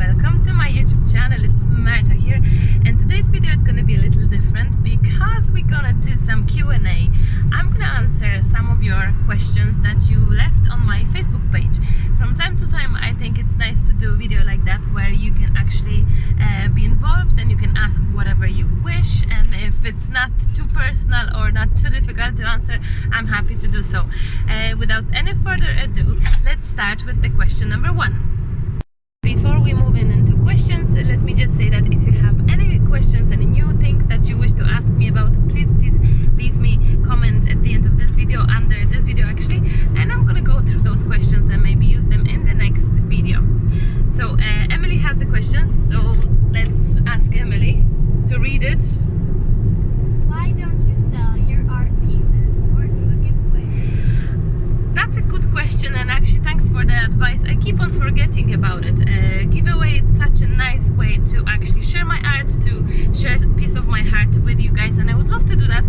welcome to my YouTube channel. It's Marta here, and today's video is going to be a little different because we're gonna do some Q&A. I'm gonna answer some of your questions that you left on my Facebook page. From time to time I think it's nice to do a video like that where you can actually be involved and you can ask whatever you wish, and if it's not too personal or not too difficult to answer, I'm happy to do so. Without any further ado, let's start with the question number 1. Before we move into questions, let me just say that if you have any questions, any new things that you wish to ask me about, please leave me comment at the end of this video, under this video actually, and I'm gonna go through those questions and maybe use them in the next video. So Emily has the questions, so let's ask Emily to read it. Why don't you sell your art pieces or do a giveaway? That's a good question, and actually thanks for the advice. I keep on forgetting about it. Giveaway, it's such a nice way to actually share my art, to share a piece of my heart with you guys, and I would love to do that.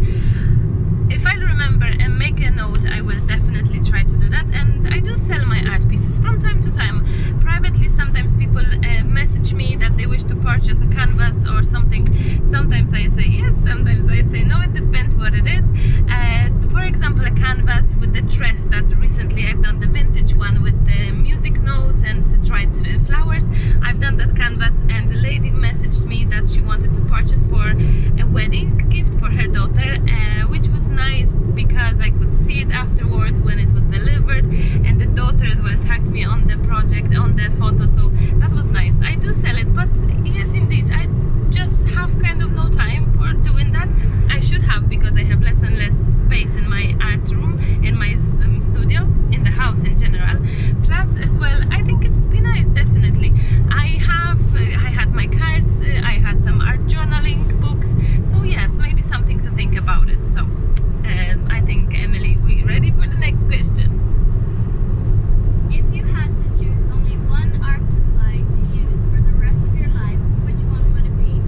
If I remember and make a note, I will definitely try to do that. And I do sell my art pieces from time to time privately. Sometimes people message me that they wish to purchase a canvas or something. Sometimes I say yes, sometimes I say no, it depends what it is. For example, a canvas with the dress that recently I've done, the vintage one with the music notes and dried flowers. I've done that canvas, and a lady messaged me that she wanted to purchase for a wedding gift for her daughter, which was nice because I could see it afterwards when it was delivered, and the daughter as well tagged me on the project, on the photo, so that was nice. I do sell it, but yes, indeed, I just have kind of no time for doing that. I should have, because I have less and less space in my art room, in my studio, in the house in general. Plus as well, I think it would be nice, definitely. I had my cards, I had some art journaling books, so yes, maybe something to think about it. So I think, Emily, we ready for the next question? If you had to choose only one art supply to use for the rest of your life, which one would it be?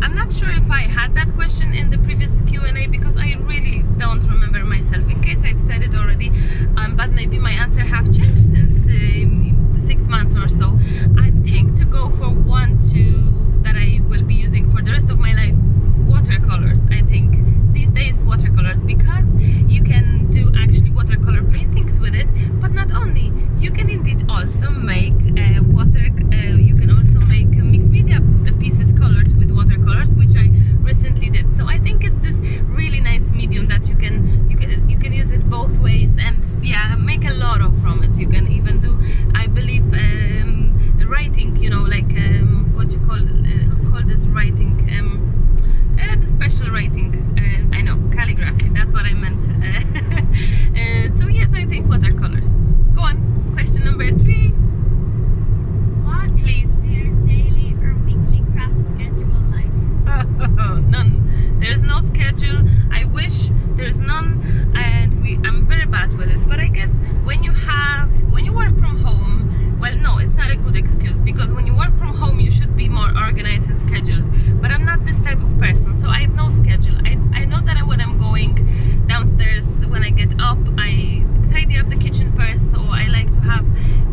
I'm not sure if I had that question in the previous Q&A because I really don't remember myself, in case I've said it already, but maybe my answer have changed since 6 months or so. I think to go for two that I will be using for the rest of my life, watercolors. I think these days watercolors, because you can do actually watercolor paintings with it, but not only, you can indeed also make you can also make mixed media pieces colored with watercolors, which I recently did. So I think it's this really nice medium that you can use it both ways, and yeah, make a lot of from it. You can even do, I believe, writing, you know, like what you call this writing, the special writing, I know, calligraphy, that's what I meant. So yes, I think watercolors. Go on, question number 3. What is your daily or weekly craft schedule like? None. There's no schedule. I wish there's none, and I'm very bad with it. But I guess when you work from home, well, no, it's not a good excuse, because when you work from home you should be more organized and scheduled, but I'm not this type of person, so I have no schedule. I know that when I'm going downstairs, when I get up, I tidy up the kitchen first, so I like to have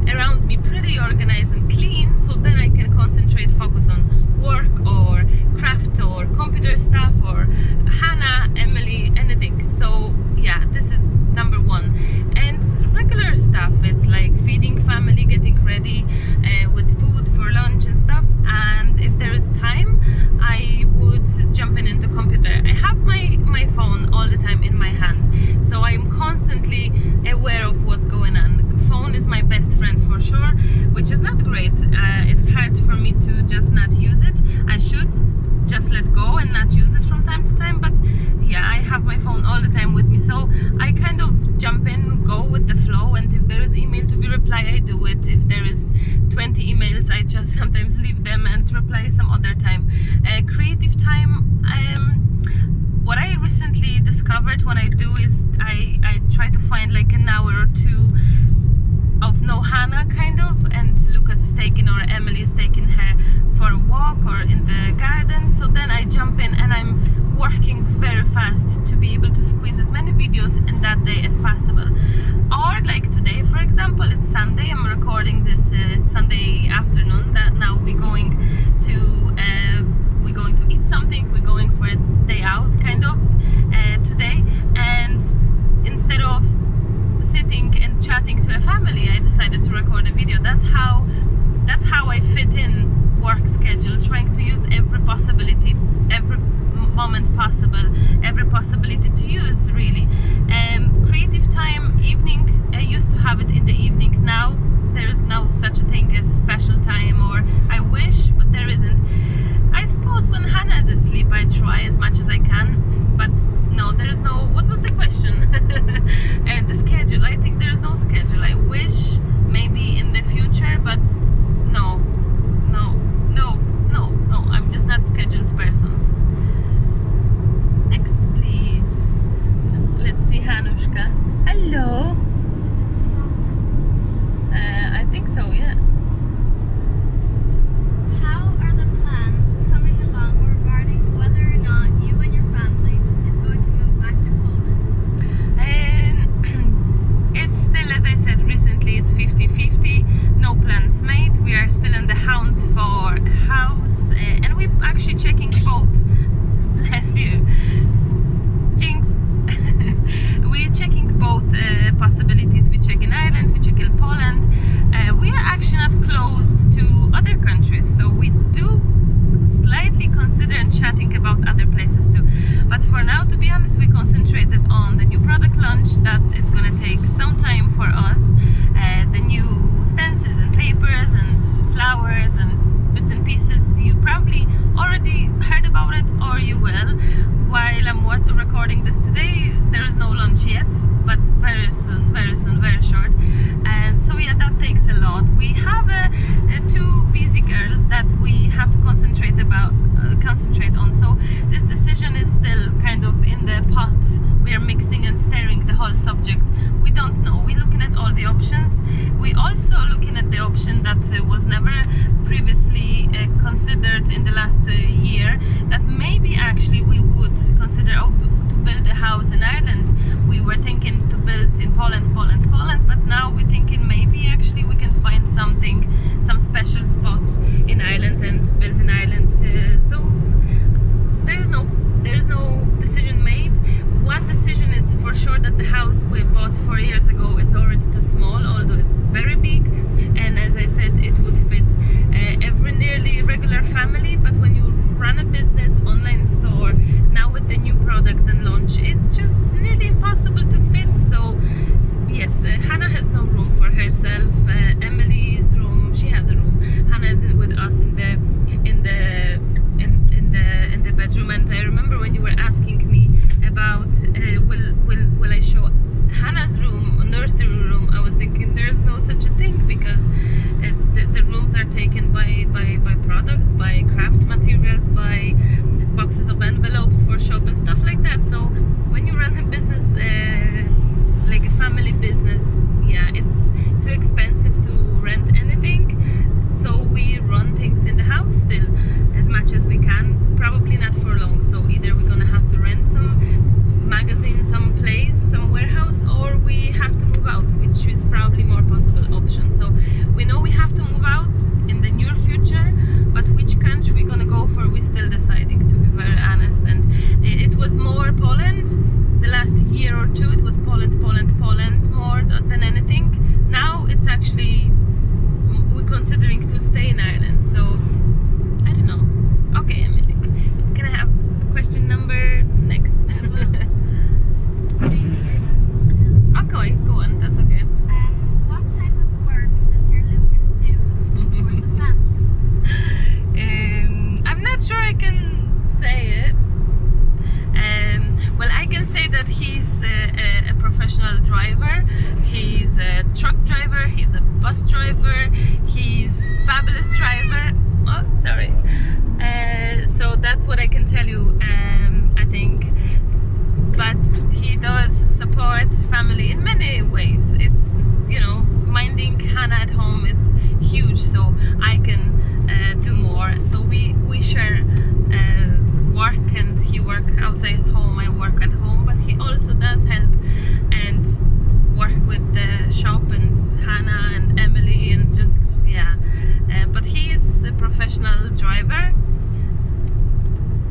around me pretty organized and clean, so then I can concentrate, focus on work or craft or computer stuff or Hannah, Emily, anything. So yeah, this is number 1. And regular stuff, it's like feeding family, getting ready with food for lunch and stuff, and if there is time I would jump into computer. I have my phone all the time in my hand, so I'm constantly aware of what's going on. Phone is my best friend for sure, which is not great. It's hard for me to just not use it. I should just let go and not use it from time to time, but yeah, I have my phone all the time with me, so I kind of jump in, go with the flow, and if there is email to be replied, I do it. If there is 20 emails, I just sometimes leave them and reply some other time. Creative time, what I recently discovered what I do is I try to find like an hour or 2 of no Hannah kind of, and Lucas is taking, or Emily is taking her for a walk or in the garden, so then I jump in and I'm working very fast to be able to squeeze as many videos in that day as possible. Or like today, for example, it's Sunday, I'm recording this Sunday afternoon, that's how I fit in work schedule, trying to use every possibility, every moment possible, every possibility to use really. Creative time, evening, I used to have it in the evening. Now there is no such a thing as special time, or I wish, but there isn't. I suppose when Hannah is asleep I try as much as I can, but no, there is no, what was the question? The schedule, I think there is no schedule. I wish maybe in the future, but no, I'm just not scheduled person. Next please. Let's see, Hanushka. Hello. Is it the Slump? I think so, yeah. How are the plans coming along regarding whether or not you and your family is going to move back to Poland? And it's still, as I said recently, it's 50-50. No plans made. We are still in the hunt for a house, and we're actually checking both. Bless you. Jinx. We're checking both possibilities. We check in Ireland, we check in Poland. We are actually not closed to other countries, so we do slightly consider and chatting about other places too. But for now, to be honest, we concentrated on the new product launch, that it's gonna take some time for us. The new stencils and papers and flowers and bits and pieces, you probably already heard about it, or you will. While I'm recording this today, there is no launch yet, but very soon, very short. So yeah, that takes a lot. We have two busy girls that we have to concentrate on. So this decision is still kind of in the pot. We are mixing and stirring the whole subject. We don't know. We're looking at all the options. We also looking at the option that was never previously considered in the last year, that maybe actually we would consider to build a house in Ireland. We were thinking to build in Poland, but now we're thinking maybe actually we can find something, some special spot in Ireland and build in Ireland. So there is no decision made. One decision is for sure, that the house we bought 4 years ago, it's already too small, although it's very big, and as I said, it would fit every nearly regular family. But when you run a business, online store, now with the new product and launch, it's just nearly impossible to fit. So yes, Hannah has no room for herself. Emily's room, she has a room. Hannah is with us in the bedroom. And I remember when you were asking me about will I show Hannah's room, nursery room, I was thinking there's no such a thing, because the rooms are taken by products, by craft materials, by boxes of envelopes for shop and stuff like that. So when you run a business, like a family business, yeah, it's too expensive to rent anything. So we run things in the house still as much as we can, probably not for long. So either we're gonna have to rent some magazine, some place, some warehouse, or we have to move out, which is probably more possible option. So we know we have to move out in the near future, but which country we're gonna go for, we're still deciding, to be very honest. And it was more Poland the last year or two. It was Poland more than anything. Now it's actually, we're considering to stay in Ireland. So I don't know. Okay, Emily, can I have question number next? It's the same person still. Okay, go on, that's okay. What type of work does your Lucas do to support the family? I'm not sure I can say it. Well, I can say that he's a professional driver. He's a truck driver, he's a bus driver, he's a fabulous driver. Oh, sorry. So that's what I can tell you, I think. But he does support family in many ways. It's, minding Hannah at home, it's huge, so I can do more. So we share work, and he work outside home, I work at home, but he also does help and work with the shop and Hannah and Emily, and just but he is a professional driver,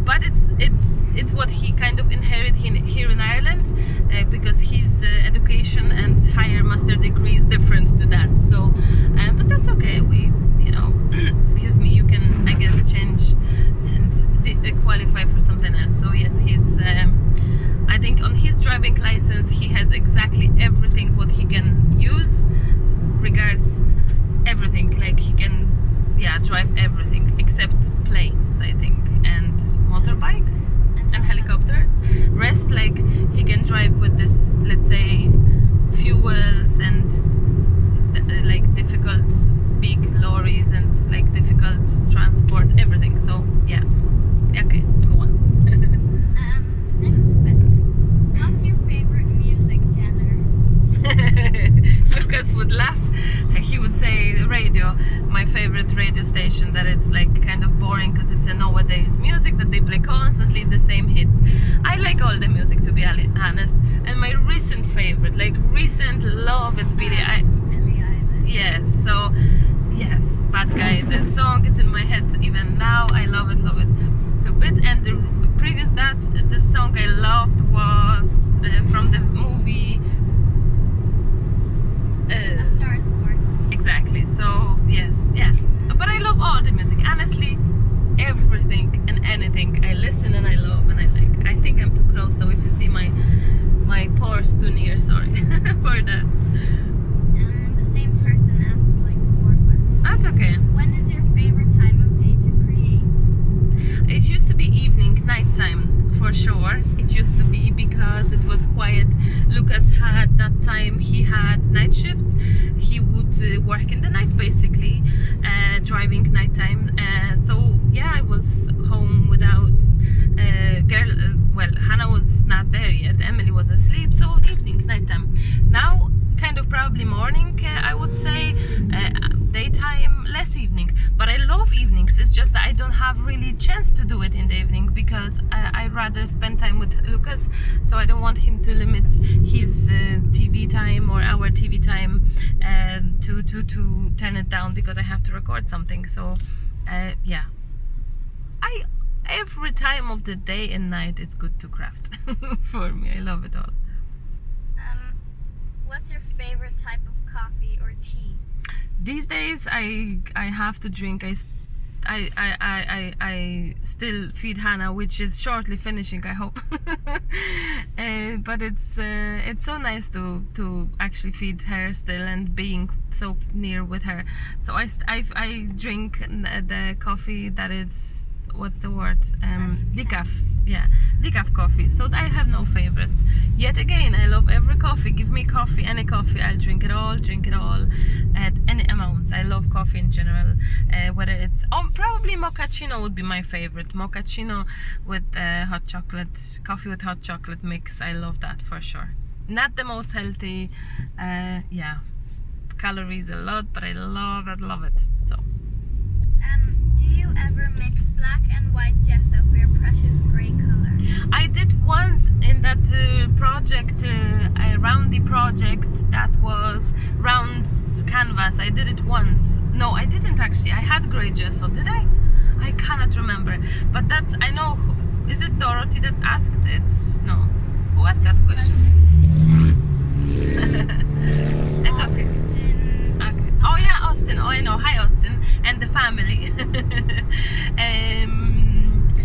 but it's what he kind of inherited here in Ireland, because his education and higher master degree is different to that. So but that's driving license. He has exactly everything what he can use, regards everything. Like he can, drive everything except planes, I think, and motorbikes and helicopters. Rest, like he can drive with this, let's say, fuels and like difficult big lorries and like difficult transport, everything. So yeah, okay, go on. Next question. What's your favorite music genre? Lucas would laugh. He would say radio, my favorite radio station, that it's like kind of boring because it's a nowadays music that they play constantly the same hits. I like all the music, to be honest, and my recent favorite, like recent love, is Billie Eilish. Yes, so yes, Bad Guy, the song, it's in my head even now. I love it to bits. And the previous that, the song I loved was from the movie A Star Is Born. Exactly. So yes, yeah. But I love all the music. Honestly, everything and anything I listen and I love and I like. I think I'm too close, so if you see my pores too near, sorry for that. The same person asked like 4 questions. That's okay. When is your favorite time of day to create? It used to be evening, nighttime, for sure. It used to be because it was quiet. Lucas had that time, he had night shifts. He would work in the night, basically, driving nighttime. So yeah, I was home without Hannah was not there yet. Emily was asleep, so evening, nighttime. Now, kind of probably morning, I would say. Daytime, less evening, but I love evenings. It's just that I don't have really chance to do it in the evening because I'd rather spend time with Lucas, so I don't want him to limit his TV time or our TV time to turn it down because I have to record something. So yeah, every time of the day and night it's good to craft. For me, I love it all. What's your favorite type of coffee or tea? These days I have to drink. I still feed Hannah, which is shortly finishing, I hope. But it's so nice to actually feed her still and being so near with her. So I drink the coffee that is, what's the word? Decaf. Yeah, decaf coffee. So I have no favorites. Yet again, I love every coffee. Give me coffee, any coffee, I'll drink it all at any amounts. I love coffee in general. Whether it's probably mochaccino would be my favorite. Mochaccino with hot chocolate, coffee with hot chocolate mix. I love that for sure. Not the most healthy, yeah, calories a lot, but I love it. So. Do you ever mix black and white gesso for your precious grey color? I did once in that project, a roundy project that was round canvas. I did it once. No, I didn't actually. I had grey gesso. Did I? I cannot remember. But that's, I know, is it Dorothy that asked it? No. Who asked that question? It's okay. Austin. Okay. Oh yeah, Austin. Oh, I know. Hi, Austin, and the family.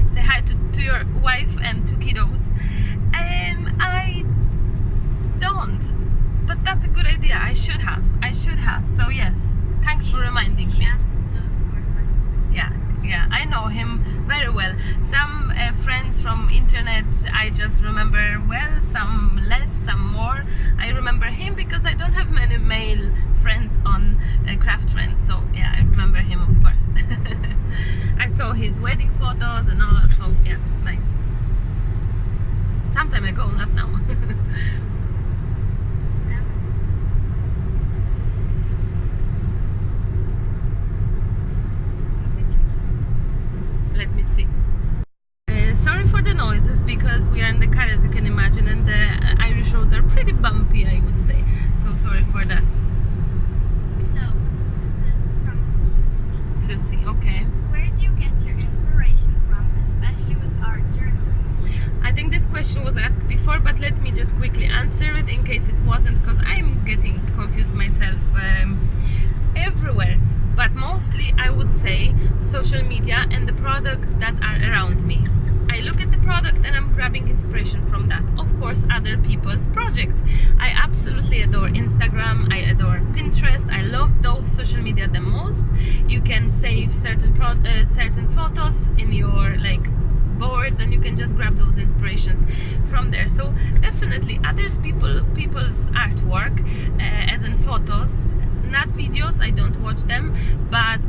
Say hi to your wife and two kiddos. I don't, but that's a good idea. I should have. So yes, thanks for reminding me. He asked us those 4 questions. Yeah, I know him very well. Some friends from internet I just remember well, some less, some more. I remember him because I don't have many male friends on Craft Friends, so yeah, I remember him, of course. I saw his wedding photos and all, so yeah, nice. Some time ago, not now. Let me see. Sorry for the noises because we are in the car, as you can imagine, and the Irish roads are pretty bumpy, I would say. So sorry for that. So, this is from Lucy. Lucy, okay. Where do you get your inspiration from, especially with art journaling? I think this question was asked before, but let me just quickly answer it in case it wasn't, because I'm getting confused myself. Everywhere. But mostly I would say social media and the products that are around me. I look at the product and I'm grabbing inspiration from that. Of course, other people's projects. I absolutely adore Instagram. I adore Pinterest. I love those social media the most. You can save certain photos in your like boards, and you can just grab those inspirations from there. So definitely people's artwork, as in photos, not videos. I don't watch them, but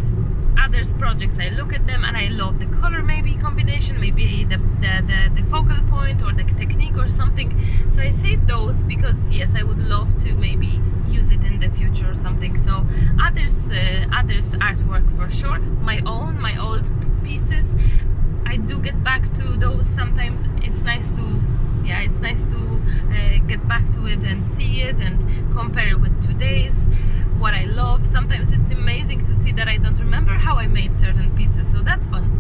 others' projects, I look at them and I love the color maybe combination, maybe the focal point or the technique or something. So I save those because yes, I would love to maybe use it in the future or something. So others artwork for sure. My old pieces, I do get back to those sometimes. It's nice to get back to it and see it and compare it with today's, what I love. Sometimes it's amazing to see that I don't remember how I made certain pieces, so that's fun.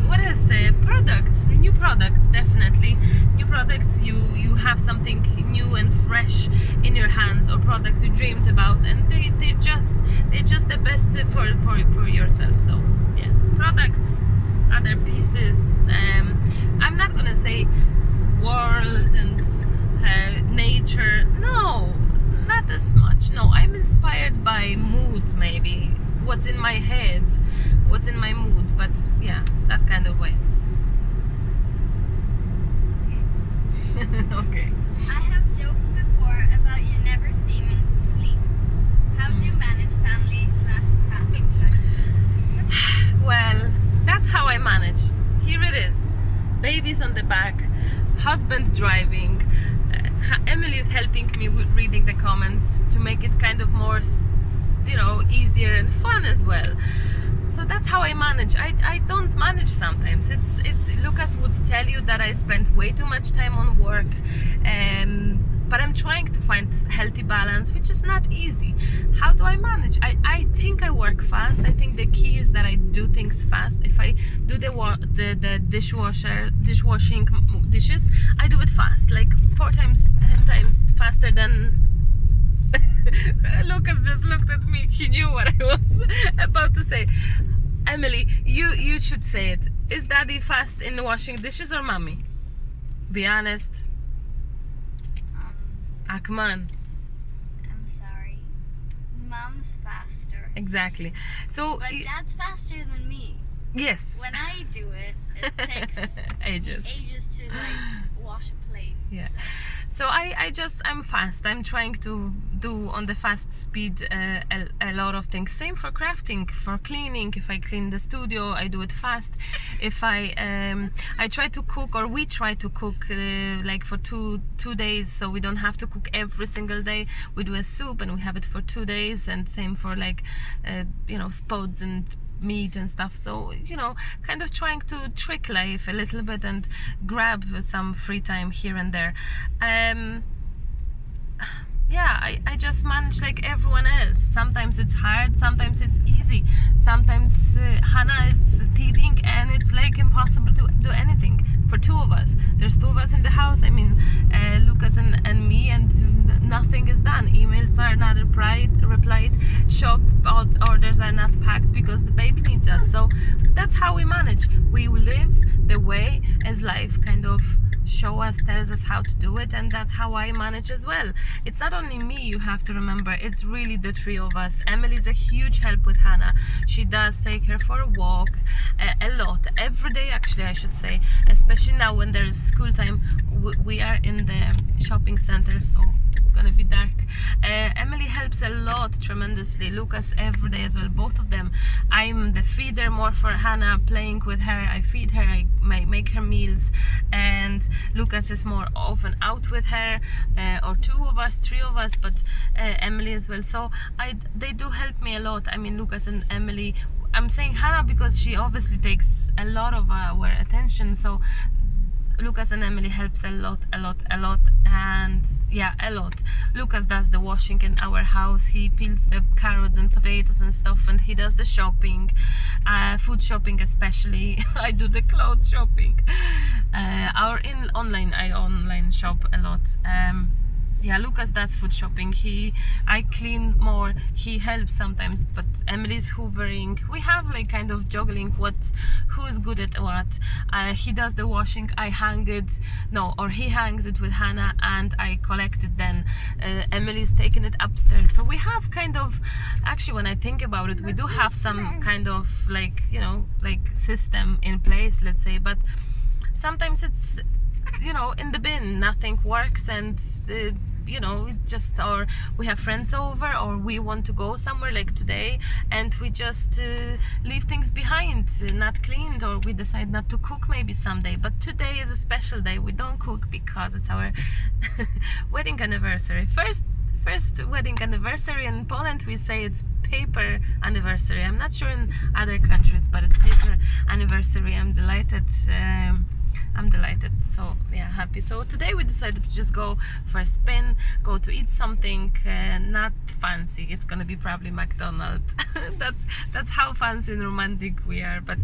What else? Products, new products, definitely. New products, you have something new and fresh in your hands, or products you dreamed about, and they're just the best for yourself. So yeah, products, other pieces. I'm not gonna say world and nature. No, not as much. No, I'm inspired by mood, maybe what's in my head, what's in my mood. But yeah, that kind of way. Okay. I have joked before about you never seeming to sleep. How do you manage family/craft time? Well, that's how I manage. Here it is. Babies on the back, husband driving. Emily is helping me with reading the comments to make it kind of more, easier and fun as well. So that's how I manage. I don't manage sometimes. It's Lucas would tell you that I spend way too much time on work, but I'm trying to find healthy balance, which is not easy. How do I manage? I think I work fast. I think the key is that I do things fast. If I do the dishwashing dishes, I do it fast, like 4 times, 10 times faster than Lucas just looked at me. He knew what I was about to say. Emily, you should say it. Is Daddy fast in washing dishes or Mommy? Be honest. Come on. I'm sorry. Mom's faster. Exactly. So, but Dad's faster than me. Yes. When I do it, it takes ages to wash a plate. Yeah. So I'm fast. I'm trying to do on the fast speed a lot of things. Same for crafting, for cleaning. If I clean the studio, I do it fast. If I try to cook, or we try to cook like for two days, so we don't have to cook every single day. We do a soup and we have it for 2 days, and same for like spuds and meat and stuff. So kind of trying to trick life a little bit and grab some free time here and there. I just manage like everyone else. Sometimes it's hard, sometimes it's easy. Sometimes Hannah is teething and it's like impossible to do anything for 2 of us. There's 2 of us in the house. I mean, Lucas and me, and nothing is done. Emails are not replied. Shop orders are not packed because the baby needs us. So that's how we manage. We live the way as life kind of tells us how to do it, and that's how I manage as well. It's not only me, you have to remember, it's really the 3 of us. Emily is a huge help with Hannah. She does take her for a walk a lot, every day actually, I should say, especially now when there's school time. We are in the shopping center, so it's gonna be dark. Emily helps a lot, tremendously. Lucas every day as well, both of them. I'm the feeder more for Hannah, playing with her. I feed her, I make her meals, and Lucas is more often out with her, or 2 of us, 3 of us, but Emily as well. So they do help me a lot. I mean, Lucas and Emily. I'm saying Hannah because she obviously takes a lot of our attention. So Lucas and Emily helps a lot, and yeah, a lot. Lucas does the washing in our house. He peels the carrots and potatoes and stuff, and he does the shopping, food shopping especially. I do the clothes shopping. I online shop a lot. yeah, Lucas does food shopping. I clean more. He helps sometimes, but Emily's hoovering. We have like kind of juggling who is good at what. He does the washing. I hang it. No, or he hangs it with Hannah, and I collect it. Then Emily's taking it upstairs. So we have kind of, actually, when I think about it, we do have some kind of like, you know, like system in place, let's say. But sometimes it's, you know, in the bin, nothing works, and you know, it just, or we have friends over, or we want to go somewhere like today, and we just leave things behind, not cleaned, or we decide not to cook maybe someday. But today is a special day. We don't cook because it's our wedding anniversary. First wedding anniversary in Poland. We say it's paper anniversary. I'm not sure in other countries, but it's paper anniversary. I'm delighted. So yeah, happy. So today we decided to just go for a spin, go to eat something not fancy. It's gonna be probably McDonald's. that's how fancy and romantic we are. But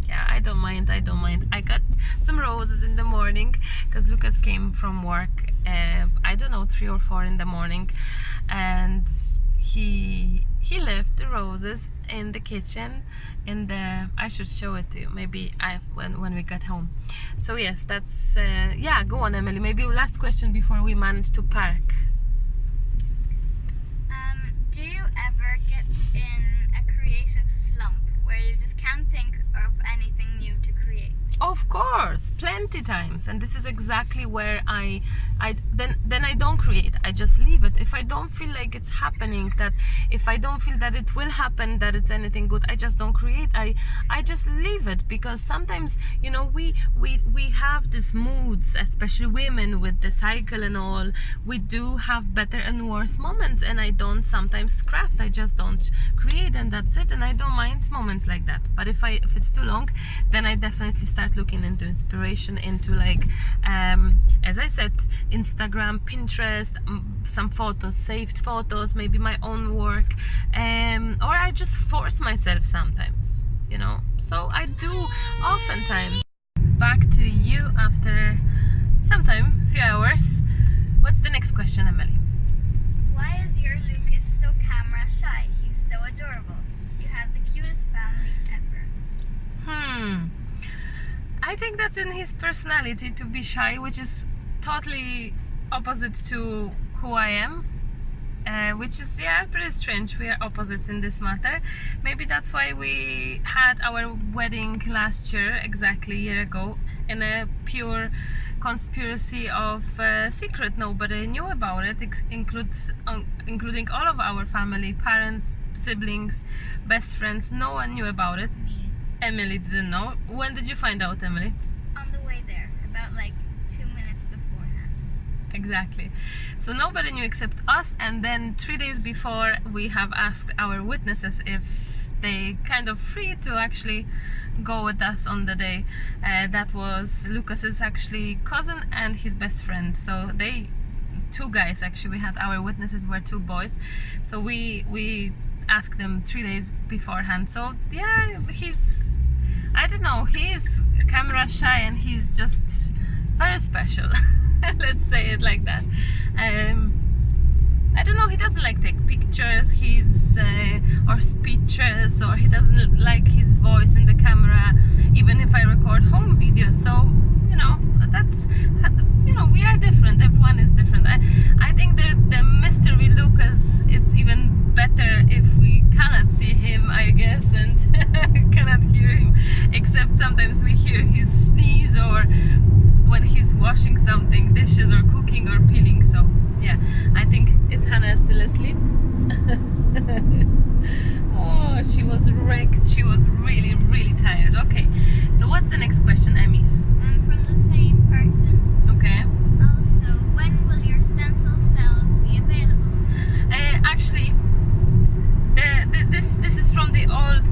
yeah, I don't mind. I got some roses in the morning because Lucas came from work. I don't know, 3 or 4 in the morning, and he left the roses in the kitchen. I should show it to you maybe when we get home. So yes, that's yeah, go on, Emily. Maybe last question before we manage to park. Do you ever get in a creative slump where you just can't think of anything new to create? Of course, plenty times, and this is exactly where then I don't create. I just leave it. If I don't feel like it's happening, that if I don't feel that it will happen, that it's anything good, I just don't create. I just leave it, because sometimes, you know, we have these moods, especially women with the cycle and all. We do have better and worse moments, and I don't sometimes craft. I just don't create, and that's it. And I don't mind moments like that. But if it's too long, then I definitely start looking into inspiration, into like as I said, Instagram, Pinterest, some photos, saved photos, maybe my own work, or I just force myself sometimes, you know. So I do oftentimes. Back to you after some time, few hours. What's the next question, Emily? Why is your Lucas so camera shy? He's so adorable. You have the cutest family ever. I think that's in his personality to be shy, which is totally opposite to who I am, which is, yeah, pretty strange. We are opposites in this matter. Maybe that's why we had our wedding last year, exactly a year ago, in a pure conspiracy of secret. Nobody knew about it, including all of our family, parents, siblings, best friends. No one knew about it. Emily didn't know. When did you find out, Emily? On the way there, about like 2 minutes beforehand. Exactly. So nobody knew except us, and then 3 days before we have asked our witnesses if they kind of free to actually go with us on the day. That was Lucas's actually cousin and his best friend. So they, 2 guys actually, we had our witnesses were 2 boys. So we asked them 3 days beforehand. So yeah, I don't know, he is camera shy, and he's just very special. Let's say it like that. I don't know, he doesn't like take pictures, or speeches, or he doesn't like his voice in the camera, even if I record home videos. So, you know, that's, you know, we are different, everyone is different. I think the mystery Lucas, it's even better if we cannot see him, I guess, and cannot hear him, except sometimes we hear his sneeze, or when he's washing something, dishes or cooking or peeling. So yeah, I think, is Hannah still asleep? Oh, she was wrecked. She was really, really tired. Okay, so what's the next question, Emmys? From the same person. Okay. Also, when will your stencil cells be available? Actually, this is from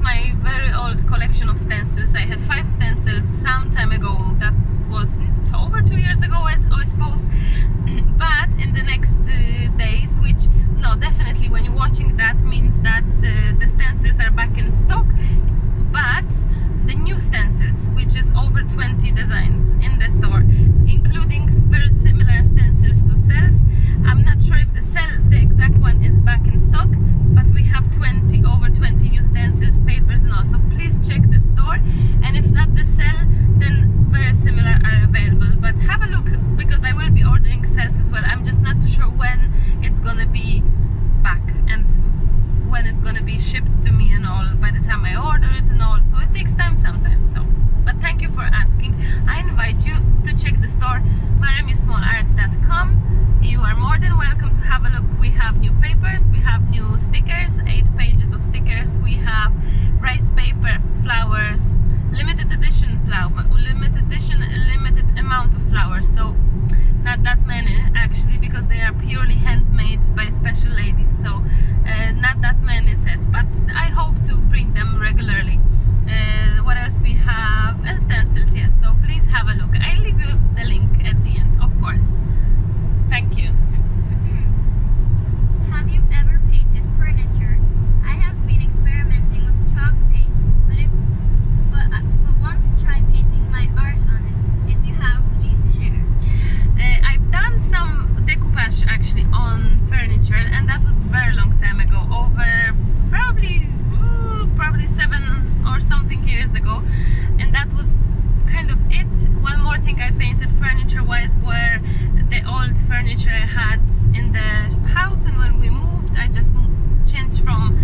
my very old collection of stencils. I had 5 stencils some time ago. That was over 2 years ago, I suppose. But in the next days, which, no, definitely when you're watching that means that the stencils are back in stock. But the new stencils, which is over 20 designs in the store, including very similar stencils to cells. I'm not store, and if not the cell, then very similar are available. But have a look, because I will be ordering cells as well. I'm just not too sure when it's gonna be back and when it's gonna be shipped to me and all, by the time I order it and all, so it takes time sometimes. So, but thank you for asking. I invite you to check the store, maremismallart.com. You are more than welcome to have a look. We have new papers, we have new stickers, 8 pages of stickers, we have rice paper, flowers, limited edition limited amount of flowers, so not that many actually, because they are purely handmade by special ladies, so not that many sets, but I hope to bring them regularly. What else we have? And stencils, yes, so please have a look. I'll leave you the link at the end, of course. Thank you. Have you ever painted furniture? I have been experimenting with chalk paint, but want to try painting my art on it. If you have, please share. I've done some decoupage actually on furniture, and that was a very long time ago, over probably 7 or something years ago, and that was kind of it. One more thing I painted furniture wise were the old furniture I had in the house, and when we moved I just changed from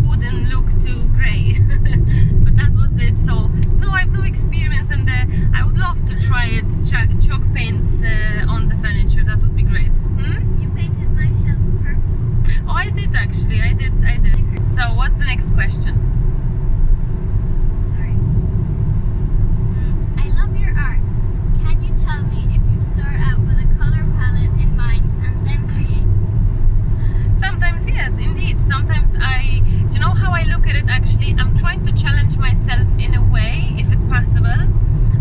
wooden look to grey. But that was it. So no, I have no experience, and I would love to try it, chalk paints on the furniture. That would be great. You painted my shelf purple. Oh, I did actually, I did. So what's the next question? Sorry. I love your art. Can you tell me if you start out with a color palette in mind and then create? Sometimes yes, indeed. Sometimes do you know how I look at it actually? I'm trying to challenge myself in a way, if it's possible.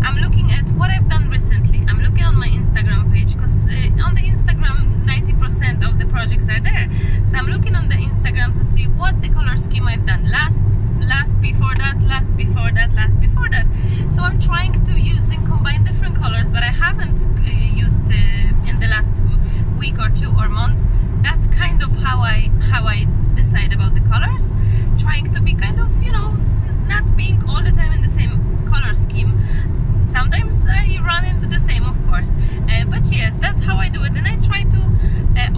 I'm looking at what I've done recently. I'm looking on my Instagram page, because on the Instagram 90% of the projects are there. So I'm looking on the Instagram to see what the color scheme I've done last before that, last before that, last before that. So I'm trying to use and combine different colors that I haven't used in the last week or 2 or month. That's kind of how I decide about the colors, trying to be kind of, you know, not being all the time in the same color scheme. Sometimes I run into the same, of course, but yes, that's how I do it. And I try to,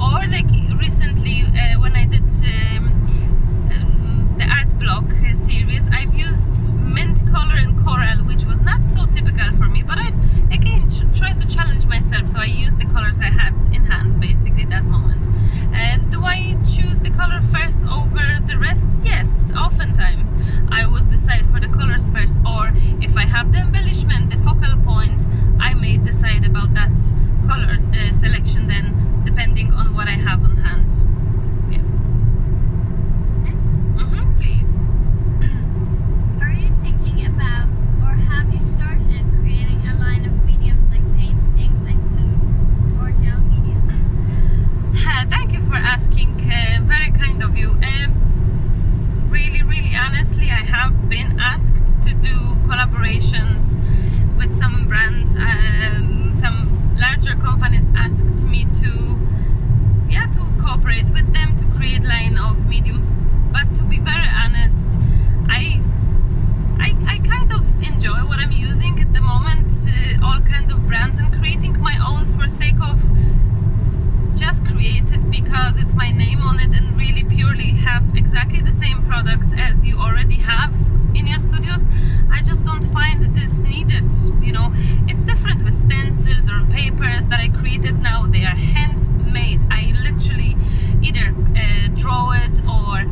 or like recently when I did the art block series, I've used mint color and coral, which was not so typical for me, but I again try to challenge myself, so I used the colors I had in hand basically that moment. Do I choose the color first over the rest? Yes, oftentimes I would decide for the colors first, or if I have the embellishment, the focal point, I may decide about that color selection then, depending on what I have on hand. Yeah. Next. Please. Are you thinking about, or have you started creating a line of mediums like paints, inks, and glues, or gel mediums? Thank you for asking. Very kind of you. Really, honestly, I have been asked to do collaborations with some brands. Some larger companies asked me to cooperate with them to create line of mediums. But to be very honest, I kind of enjoy what I'm using at the moment. All kinds of brands, and creating my own for sake of just create it because it's my name on it, and really purely have exactly the same product as you already have in your studios. I just don't find it is needed, you know. It's different with stencils or papers that I created now. They are handmade. I literally either draw it, or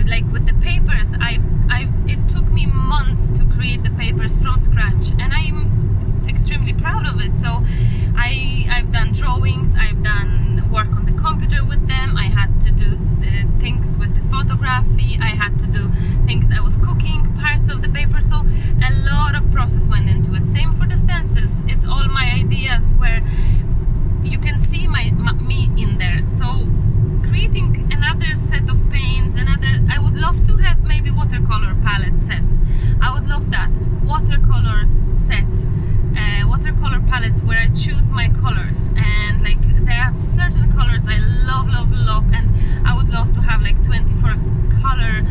like with the papers, it took me months to create the papers from scratch, and I'm extremely proud of it. So I've done drawings, I've done work on the computer with them, I had to do things with the photography, I had to do things, I was cooking parts of the paper, so a lot of process went into it. Same for the stencils, it's all my ideas where you can see me in there. So creating another set of paints, I would love to have maybe watercolor palette set. I would love that. Watercolor set. Watercolor palettes where I choose my colors, and like there are certain colors I love, and I would love to have like 24 color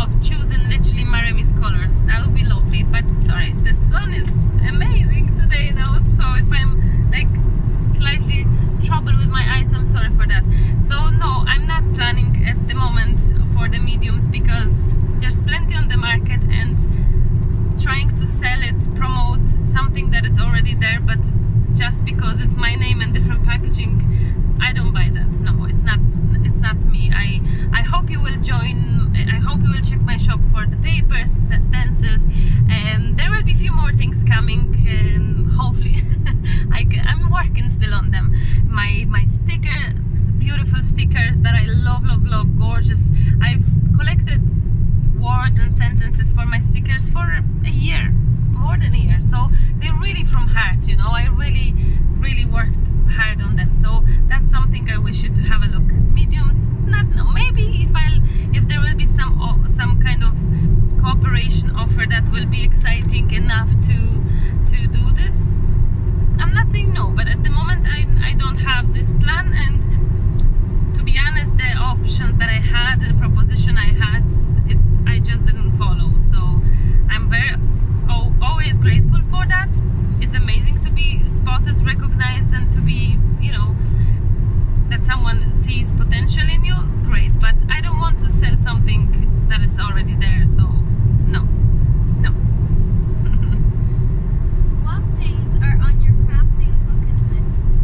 of choosing literally Maremi's colors. That would be lovely. But already there, but just because it's my name and different packaging, I don't buy that. No, it's not me. I hope you will join. I hope you will check my shop for the papers, stencils, and there will be a few more things coming. Hopefully, I'm working still on them. My sticker, beautiful stickers that I love, gorgeous. I've collected words and sentences for my stickers for a year, more than a year. So they're really from heart, you know. I really worked hard on them. So that's something I wish you to have a look. Mediums, not no. Maybe if there will be some kind of cooperation offer that will be exciting enough to do this. I'm not saying no, but at the moment I don't have this plan, and to be honest, the options that I had, the proposition I had, I just didn't follow. So I'm always grateful for that. It's amazing to be spotted, recognized, and to be, you know, that someone sees potential in you. Great, but I don't want to sell something that it's already there. So no. What things are on your crafting bucket list?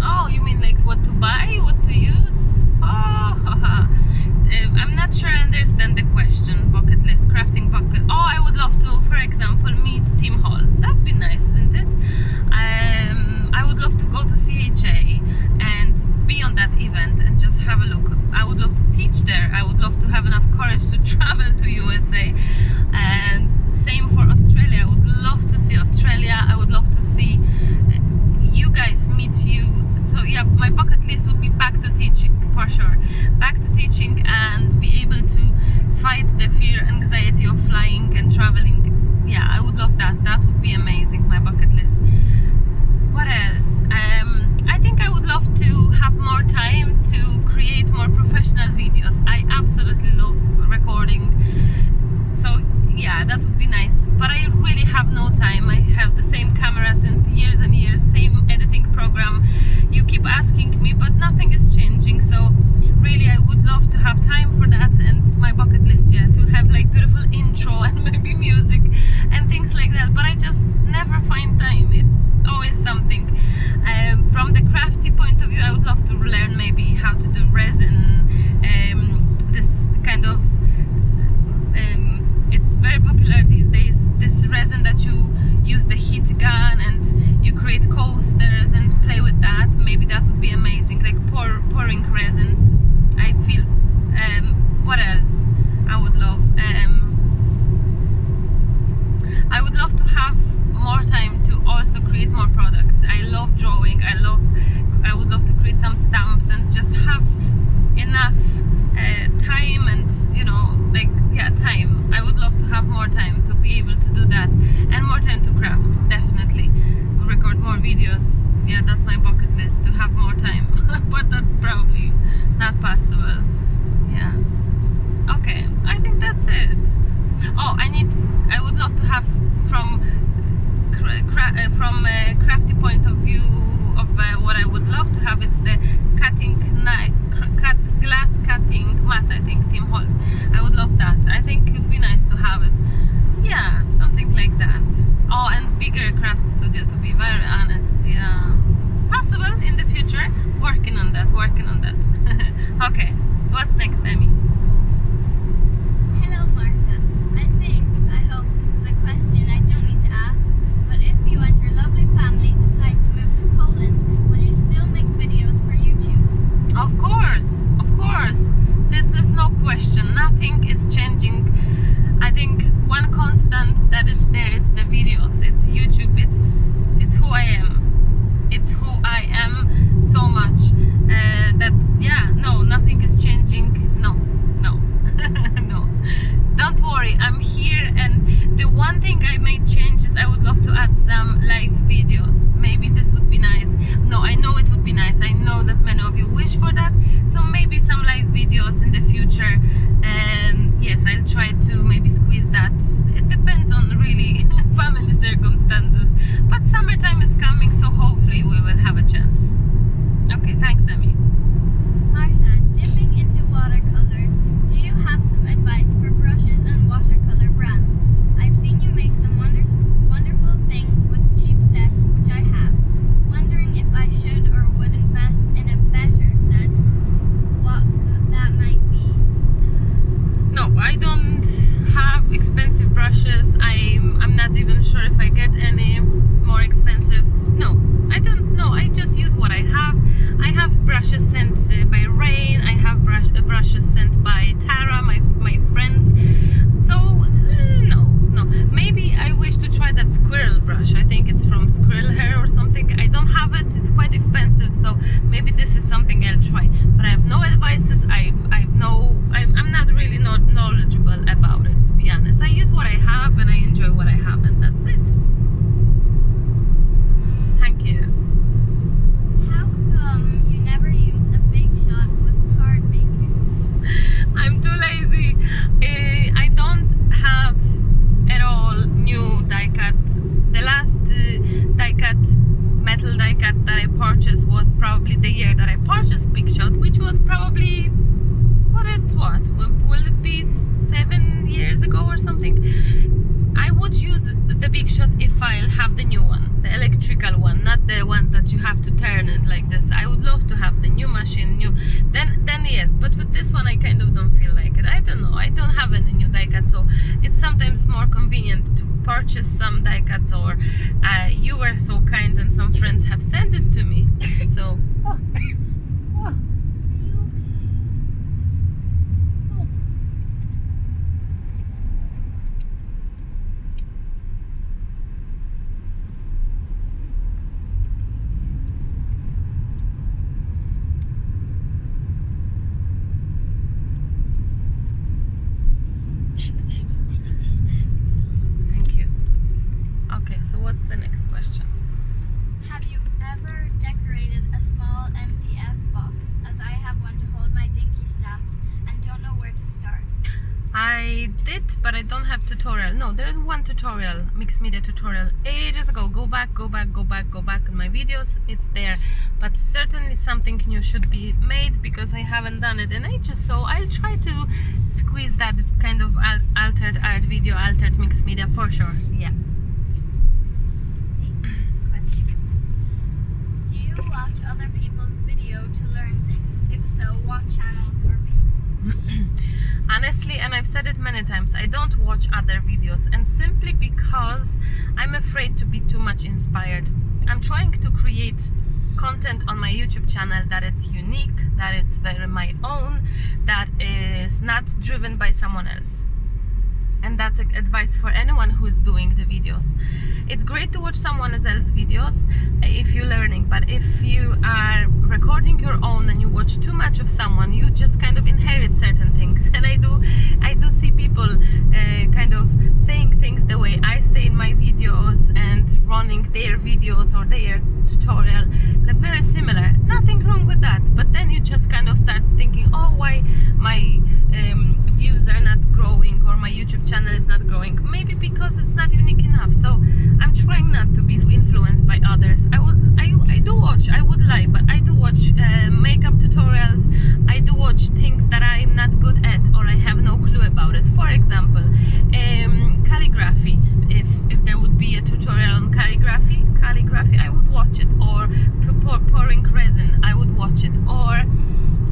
Oh, you mean like what to buy, what to use? I'm not sure I understand the question. Bucket list, crafting bucket. Oh, I would love to, for example, meet Tim Holtz. That'd be nice, isn't it? I would love to go to CHA and be on that event and just have a look. I would love to teach there. I would love to have enough courage to travel to USA. And same for Australia. I would love to see Australia. I would love to see you guys, meet you. So yeah, my bucket list would be back to teaching, for sure. Back to teaching and be able to fight the fear, anxiety of flying and traveling. Yeah, I would love that. That would be amazing, my bucket list. What else? I think I would love to have more time to create more professional videos. I absolutely love recording. So yeah, that would be nice. But I really have no time. I have the same camera since years and years, same editing program. You keep asking me, but nothing is changing. So really, I would love to have time for that. And my bucket list, yeah, to have like beautiful intro and maybe music and things like that. But I just never find time. It's always something. From the crafty point of view, I would love to learn maybe how to do resin. This kind of it's very popular these days, this resin that you use the heat gun and you create coasters and play with that. Maybe that would be amazing, like pouring resins. I feel what else I would love? I would love to have more time to also create more products. I love drawing. I would love to create some stamps and just have enough time and, you know, like, yeah, time. I would love to have more time to be able to do that, and more time to craft, definitely. Record more videos. Yeah, that's my bucket list, to have more time. But that's probably not possible. Yeah. Okay, I think that's it. Oh, I would love to have from crafty point of view of what I would love to have. It's the glass cutting mat, I think, Tim Holtz. I would love that. I think it would be nice to have it. Yeah, something like that. Oh, and bigger craft studio, to be very honest. Yeah, possible in the future. Working on that. Okay, what's next, Emmy? Hello, Marta. I hope this is a question I don't need to ask, but if you and your lovely family decide to move to Poland, will you still make videos for YouTube? Of course. There's no question. Nothing is changing. I think one constant that is there, it's the videos, it's YouTube, it's who I am. It's who I am so much. Nothing is changing. No. No. Don't worry, I'm here, and the one thing I made change is I would love to add some live videos. Maybe this would be nice. No, I know it would be nice. I know that many of you wish for that. So maybe some live videos in the future. Yes, I'll try to maybe squeeze that. It depends on really family circumstances. But summertime is coming, so hopefully we will have a chance. Okay, thanks, Emmy. Marta, dipping into watercolors, do you have some advice for brushes and watercolor brands? I've seen you make some wonderful things with cheap sets, brushes. I'm not even sure if I get any more expensive. No, I don't know. I just use what I have. I have brushes sent by Rain. I have brushes sent by Tara, my friends. So no. Maybe I wish to try that squirrel brush. I think it's from Squirrel Hair or something. I don't have it. It's quite expensive. So maybe this is something I'll try. But I have no advices. I'm not really knowledgeable about it, to be honest. I use what I have and I enjoy what I have, and that's it. Thank you. How come you never use a big shot with card making? I'm too lazy. I don't have at all new die cut. The last die cut, metal die cut that I purchased was probably the year that I purchased Big Shot, which was probably will it be 7 years ago or something? I would use the Big Shot if I'll have the new one, the electrical one, not the one that you have to turn it like this. I would love to have the new machine, then yes, but with this one I kind of don't feel like it. I don't know, I don't have any new die cut, so it's sometimes more convenient to purchase some die cuts, or you were so kind and some friends have sent it to me. So so what's the next question? Have you ever decorated a small MDF box, as I have one to hold my dinky stamps and don't know where to start? I did, but I don't have tutorial. No, there's one tutorial, mixed media tutorial, ages ago. Go back in my videos, it's there. But certainly something new should be made, because I haven't done it in ages, so I'll try to squeeze that kind of altered art video, altered mixed media for sure, yeah. Watch other people's video to learn things? If so, what channels or people? Honestly, and I've said it many times, I don't watch other videos, and simply because I'm afraid to be too much inspired. I'm trying to create content on my YouTube channel that it's unique, that it's very my own, that is not driven by someone else. And that's advice for anyone who's doing the videos. It's great to watch someone else's videos if you're learning, but if you are recording your own and you watch too much of someone, you just kind of inherit certain things. And I do see people kind of saying things the way I say in my videos and running their videos or their tutorial. They're very similar. Nothing wrong with that. But then you just kind of start thinking, oh, why my views are not growing, or my YouTube channel is not growing? Maybe because it's not unique enough. So I'm trying not to be influenced by others. I do watch, I would lie, but I do watch makeup tutorials. I do watch things that I'm not good at, or I have no clue about it. For example, calligraphy. If there would be a tutorial on calligraphy, I would watch it. Or pouring resin, I would watch it. Or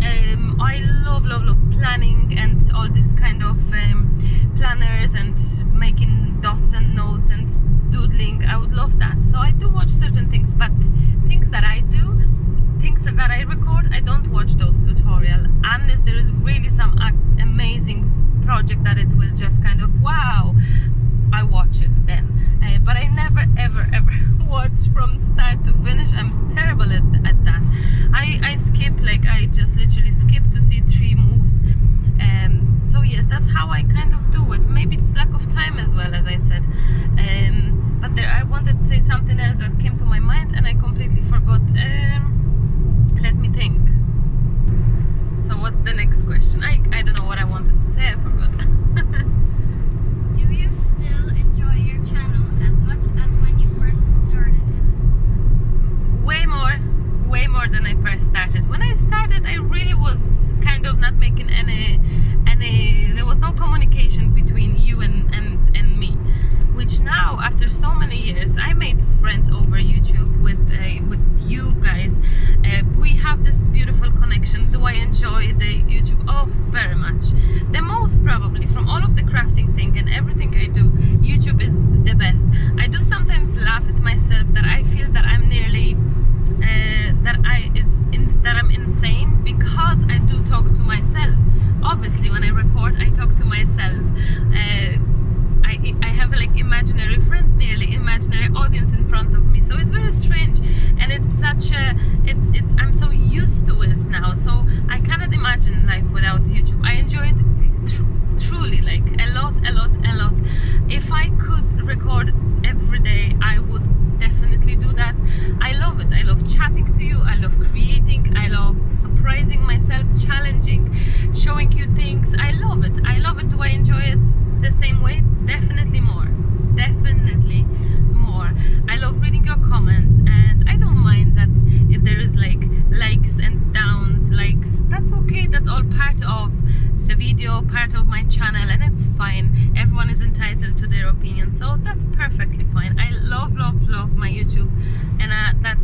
I love planning and all this kind of planners and making dots and notes and doodling. I would love that. So I do watch certain things, but things that I do, things that I record, I don't watch those tutorials unless there is really some amazing project that it will just kind of wow, I watch it then. But I never ever watch from start to finish. I'm terrible at that. I skip, like I just literally skip to see 3 moves. So yes, that's how I kind of do it. Maybe it's lack of time as well, as I said. But I wanted to say something else that came to my mind and I completely forgot. Let me think. So what's the next question? I don't know what I wanted to say. I forgot. Do you still enjoy your channel as much as when you first started it? Way more than I first started. When I started, I really was kind of not making any there was no communication between you and me, which now, after so many years, I made friends over YouTube with you guys. We have this beautiful connection. Do I enjoy enjoy the YouTube? Oh, very much. The most probably from all of the crafting thing and everything I do, YouTube is the best. I do sometimes laugh at myself that I feel that I'm nearly that I'm insane because I do talk to myself. Obviously, when I record, I talk to myself. I have a like imaginary friend, nearly imaginary audience in front of me, so it's very strange, and it's such a I'm so used to it now, so I cannot imagine life without YouTube. I enjoy it truly, like a lot. If I could record every day, I would definitely do that. I love it. I love chatting to you, I love creating, I love surprising myself, challenging, showing you things. I love it. Do I enjoy it the same way? Definitely more. I love reading your comments, and I don't mind that if there is like likes and downs. That's okay. That's all part of the video, part of my channel, and it's fine. Everyone is entitled to their opinion, so that's perfectly fine. I love my YouTube, and that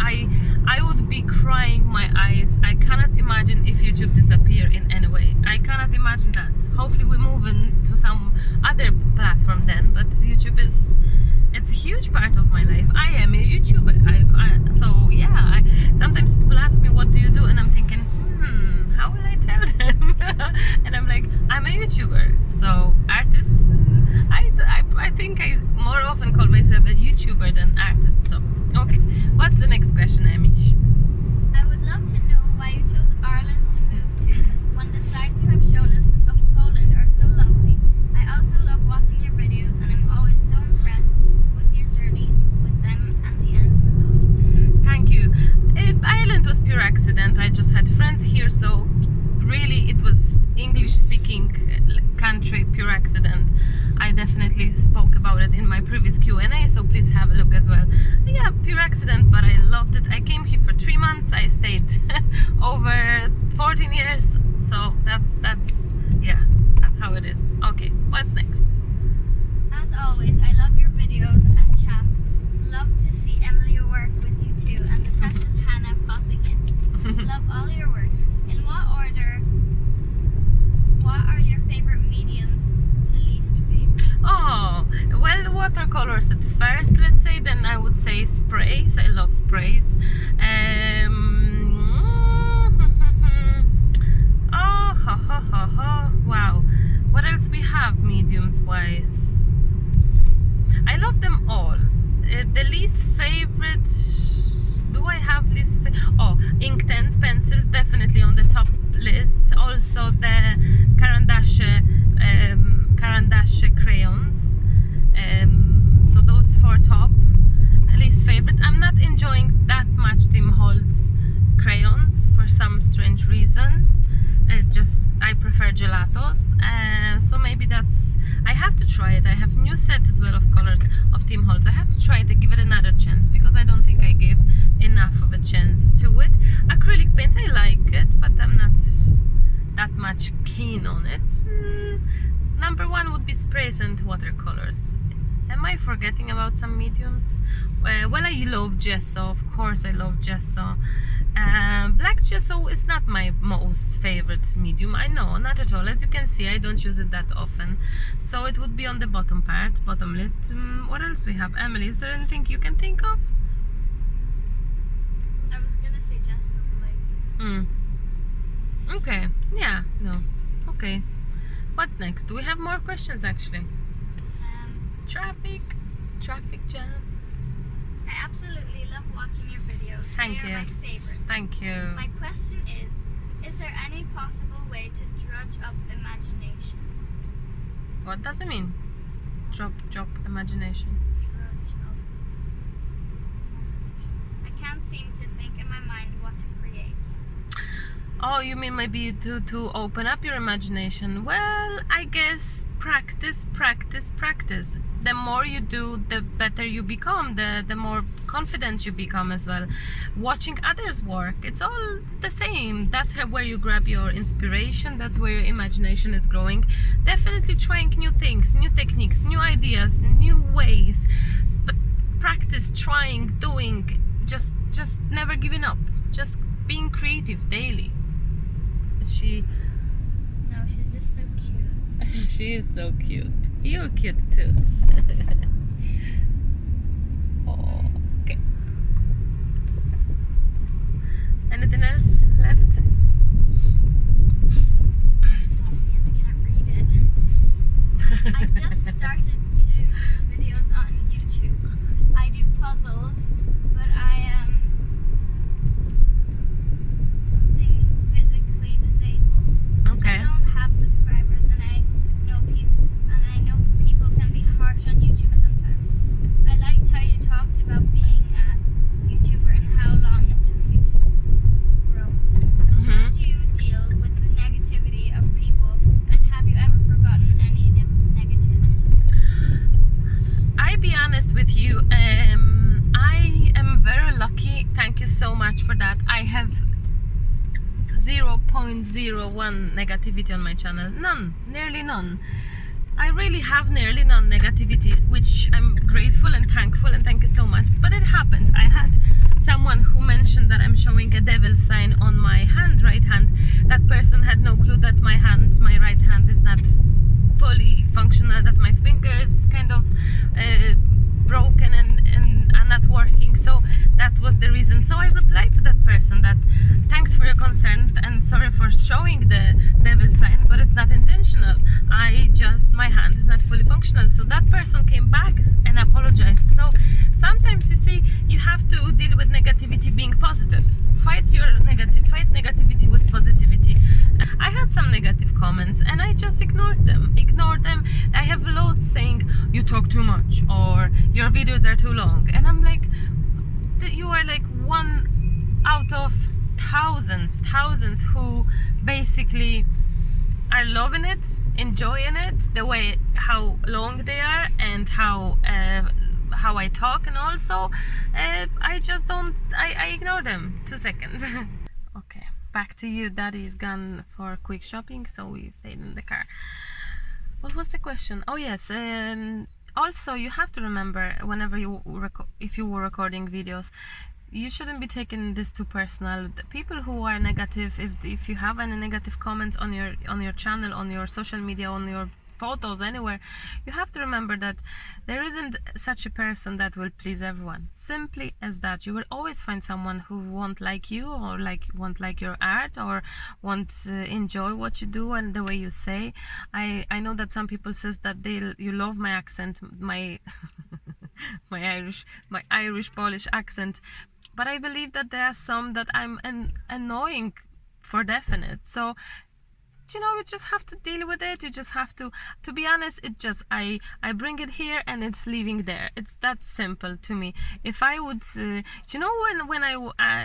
I would be crying my eyes. I cannot imagine if YouTube disappear in any way. I cannot imagine that. Hopefully we move into some other platform then, but YouTube it's a huge part of my life. I am a YouTuber. So yeah, sometimes people ask me, what do you do? And I'm thinking, how will I tell them? And I'm like, I'm a YouTuber. So artist, I think I more often call myself a YouTuber than artist. So okay, what's the next question, Amish? I would love to know why you chose Ireland to move to when the sites you have shown us of Poland are so lovely. I also love watching your videos, and I'm always so impressed with your journey with them and the end results. Thank you. Ireland was pure accident. I just had friends here, so really it was English-speaking country, pure accident. I definitely spoke about it in my previous Q&A, so please have a look as well. Yeah, pure accident, but I loved it. I came here for 3 months. I stayed over 14 years, so that's how it is. Okay, what's next? As always, I love your videos and chats. Love to see Emily work with you too, and the precious Hannah popping in. Love all your works. In what order? What are your favorite mediums to least favorite? Oh, well, watercolors at first, let's say. Then I would say sprays. I love sprays. Wow. What else we have mediums wise? I love them all. The least favorite, do I have least Inktense pencils, definitely on the top list. Also the Caran-d'Ache crayons. So those 4 top. Least favorite. I'm not enjoying that much Tim Holtz crayons for some strange reason. I prefer gelatos, so maybe I have to try it. I have new set as well of colors of Tim Holtz. I have to try it and give it another chance, because I don't think I gave enough of a chance to it. Acrylic paints, I like it, but I'm not that much keen on it. Number 1 would be sprays and watercolors. Am I forgetting about some mediums? Well, I love gesso, of course I love gesso. Black gesso is not my most favorite medium. I know, not at all. As you can see, I don't use it that often. So it would be on the bottom list. What else we have? Emily, is there anything you can think of? I was gonna say gesso, but like... Okay, yeah, no. Okay. What's next? Do we have more questions actually? Traffic jam. I absolutely love watching your videos. Thank they you. are my favorites. Thank you. My question is there any possible way to drudge up imagination? What does it mean? Drop imagination. Drudge up imagination. I can't seem to think in my mind what to create. Oh, you mean maybe to open up your imagination? Well, I guess practice. The more you do, the better you become, the more confident you become as well. Watching others work, it's all the same. That's where you grab your inspiration, that's where your imagination is growing. Definitely trying new things, new techniques, new ideas, new ways. But practice, trying, doing, just never giving up. Just being creative daily. she? No, she's just so cute. She is so cute. You're cute too. Oh, okay. Anything else left? I can't read it. I just started to do videos on YouTube. I do puzzles, but I am something physically disabled. Okay. I don't have subscribers, and I know people can be harsh on YouTube sometimes. I liked how you talked about being a YouTuber and how long it took you to grow. How do you deal with the negativity of people, and have you ever forgotten any negativity? I be honest with you, I am very lucky. Thank you so much for that. I have 0.01 negativity on my channel. None, nearly none. I really have nearly none negativity, which I'm grateful and thankful, and thank you so much. But it happened. I had someone who mentioned that I'm showing a devil sign on my hand, right hand. That person had no clue that my right hand is not fully functional, that my finger is kind of broken and not working. So that was the reason. So I replied to that person that thanks for your concern and sorry for showing the devil sign, but it's not intentional. My hand is not fully functional. So that person came back and apologized. So sometimes you see, you have to deal with negativity being positive. Fight negativity with positivity. I had some negative comments and I just ignored them. I have loads saying you talk too much or your videos are too long, and I'm like, you are like one out of thousands who basically are loving it, enjoying it, the way how long they are and how I talk, and also I just don't, I ignore them. 2 seconds. Okay, back to you. Daddy's gone for quick shopping, so we stayed in the car. What was the question? Oh yes, also you have to remember whenever if you were recording videos, you shouldn't be taking this too personal. The people who are negative, if you have any negative comments on your channel, on your social media, on your photos, anywhere, you have to remember that there isn't such a person that will please everyone. Simply as that. You will always find someone who won't like you, or won't like your art, or won't enjoy what you do and the way you say. I know that some people says that you love my accent, my my Irish Polish accent, but I believe that there are some that I'm annoying for definite. So you just have to deal with it. You just have to be honest. I bring it here and it's leaving there. It's that simple to me. If I would when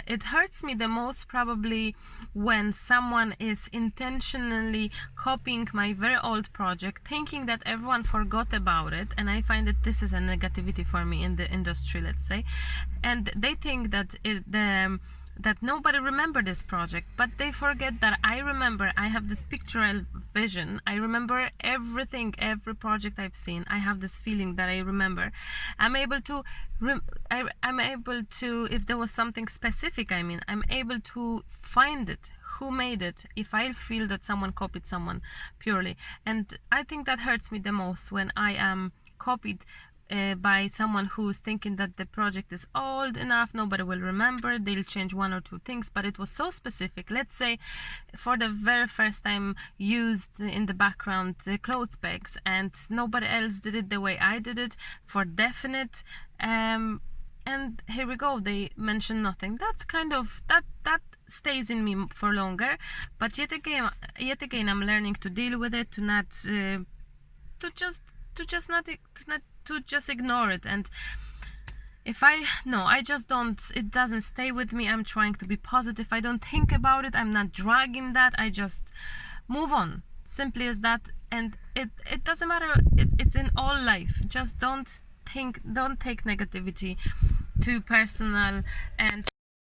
it hurts me the most probably when someone is intentionally copying my very old project, thinking that everyone forgot about it, and I find that this is a negativity for me in the industry, let's say, and they think that that nobody remember this project, but they forget that I remember. I have this pictorial vision. I remember everything, every project I've seen. I have this feeling that I remember. I'm able to, if there was something specific, I'm able to find it, who made it, if I feel that someone copied someone purely. And I think that hurts me the most when I am copied by someone who's thinking that the project is old enough, nobody will remember, they'll change 1 or 2 things, but it was so specific. Let's say for the very first time used in the background the clothes pegs, and nobody else did it the way I did it for definite, and here we go, they mention nothing. That's kind of that stays in me for longer, but yet again I'm learning to deal with it, to just ignore it. And if I just don't, it doesn't stay with me. I'm trying to be positive. I don't think about it. I'm not dragging that. I just move on, simply as that. And it doesn't matter. It's in all life. Just don't take negativity too personal. And